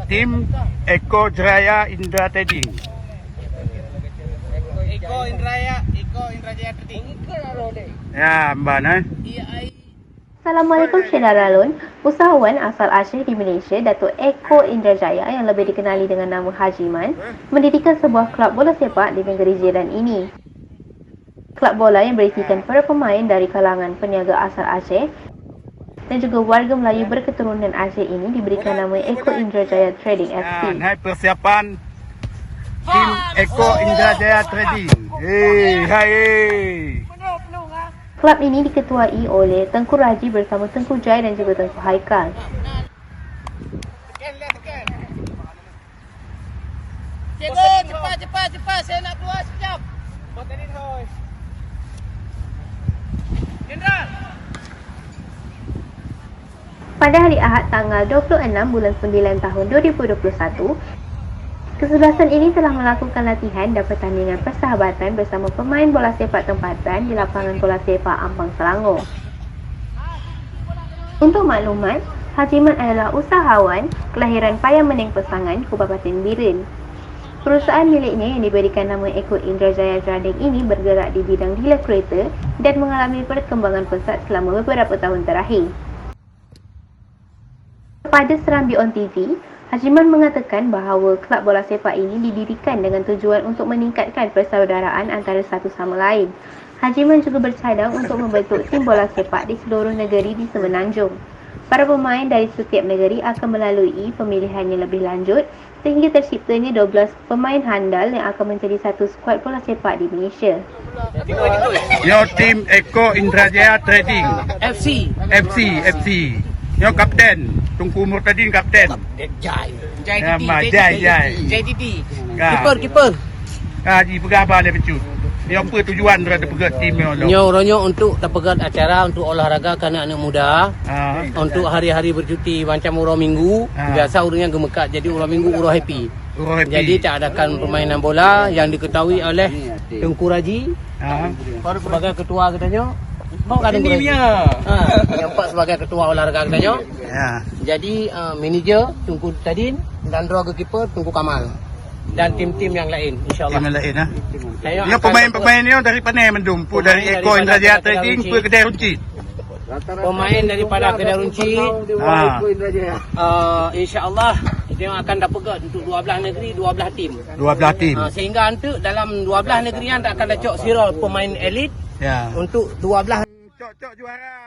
Tim Eko Jaya Indra Trading. Eko Indrajaya Trading. Ya, Mbak nah. Assalamualaikum Syedara Lun. Usahawan asal Aceh di Malaysia, Datuk Eko Indrajaya yang lebih dikenali dengan nama Haji Man, mendirikan sebuah kelab bola sepak di negeri jiran ini. Kelab bola yang berisikan para pemain dari kalangan peniaga asal Aceh dan juga warga Melayu berketurunan Aceh ini diberikan nama Eko Indrajaya Trading FC. Hai persiapan tim Eko Indrajaya Trading. Hai. Kelab ini diketuai oleh Tengku Raji bersama Tengku Jai dan juga Tengku Haikal. Cikgu, cepat. Saya nak keluar sekejap. Jenderal. Pada hari Ahad tanggal 26 bulan 9 tahun 2021, kesebelasan ini telah melakukan latihan dan pertandingan persahabatan bersama pemain bola sepak tempatan di lapangan bola sepak Ampang Selangor. Untuk maklumat, Haji Man adalah usahawan kelahiran Payamening Pesangan, Kabupaten Biren. Perusahaan miliknya yang diberikan nama Eko Indrajaya Trading ini bergerak di bidang dealer kereta dan mengalami perkembangan pesat selama beberapa tahun terakhir. Pada Serambi On TV, Haji Man mengatakan bahawa kelab bola sepak ini didirikan dengan tujuan untuk meningkatkan persaudaraan antara satu sama lain. Haji Man juga bercadang untuk membentuk tim bola sepak di seluruh negeri di Semenanjung. Para pemain dari setiap negeri akan melalui pemilihan yang lebih lanjut sehingga terciptanya 12 pemain handal yang akan menjadi satu skuad bola sepak di Malaysia. Yo tim Eko Indrajaya Trading FC. FC. Yo kapten Tunku Murtadin kapten. Jai Didi. Kiper. Haji pegabar dia becut. Dia apa tujuan terhadap pegat tim ni? Ronyo untuk terpegat acara untuk olahraga kanak-anak muda. Untuk hari-hari bercuti macam urang minggu, biasa urangnya gemekat. Jadi urang minggu urang happy. Jadi tak adakan permainan bola yang diketahui oleh Tengku Raji sebagai ketua katanya. Kau kan Tengku Raji. Nampak sebagai ketua olahraga katanya. Jadi manager Tengku Tadin dan dua keeper Tengku Kamal. Dan tim-tim yang lain insya-Allah. Tim lain Ya pemain-pemain ni dari Panai Mendung, dari Eko Indrajaya Trading ke Kedai Runcit. Pemain daripada Kedai Runcit, insya-Allah kita akan dapat untuk 12 negeri, 12 tim. 12 tim. Sehingga nanti dalam 12 negeri yang akan dacok sirol pemain elit untuk 12 cok juara.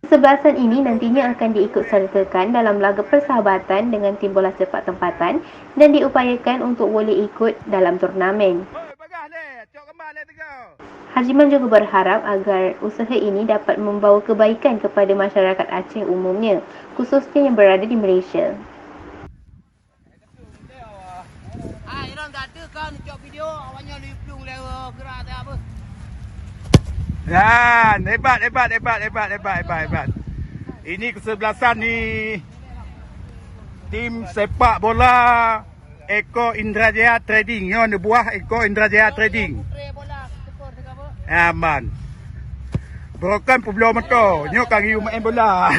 Kesebelasan ini nantinya akan diikut sertakan dalam laga persahabatan dengan tim bola sepak tempatan dan diupayakan untuk boleh ikut dalam turnamen. Haji Man juga berharap agar usaha ini dapat membawa kebaikan kepada masyarakat Aceh umumnya, khususnya yang berada di Malaysia. Irang tak ada kan cok video awaknya liplung lewa gerak tak apa. Hebat. Ini kesebelasan ni tim sepak bola Eko Indrajaya Trading. Yo ni buah Eko Indrajaya Trading. Aman. Broken problem motor. Nyo kang yu main bola.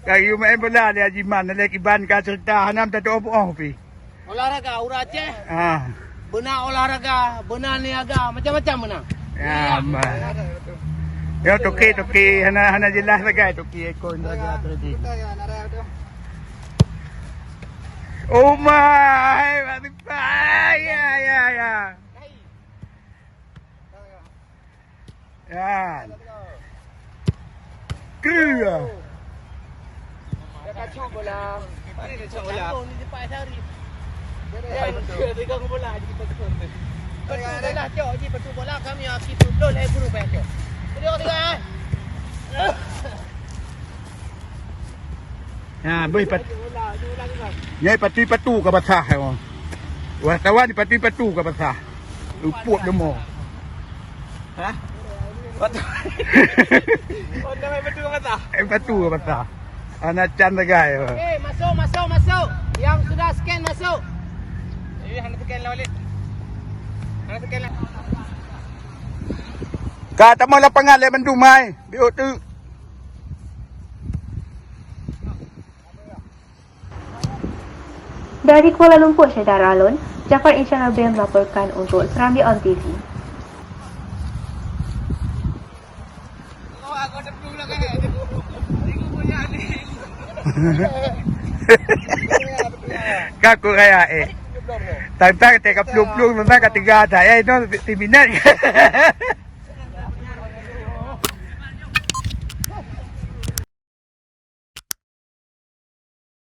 Kang yu main bola ni Haji Man lagi ban ka cerita hanam tak tahu apa pi. olahraga urang Aceh. Benar olahraga, benar niaga, macam-macam benar. Aman. Yo toki hana jelas lagi toki Eko Indrajaya Trading. Oh my, ya. Ya. Kira. Dah kacau bola. Mana dia cak bola? Ni cepat hari. Dia bola di kita skor. Betul lah cok, ji betul bola kami aksi betul hai guru bayar cok. Tengok. Boleh Nyai patu ke basah ya. Wartawan di patu ke basah. Luput demo. Patu. Oh, namanya patu ke basah? Patu ke basah. Anak can bagai. Masuk. Yang sudah scan masuk. Hana tekan lah balik. Kata mau lapangan le Mendung mai. Biut tu. Dari Kuala Lumpur, Syedar Alun, Jafar Insya Nabil melaporkan untuk Serambi On TV. Oh, aku ada pelung lah kan. Ini punya ni. Kaku kaya Tantang teka plung-plung, tantang katiga ada. Itu timinat.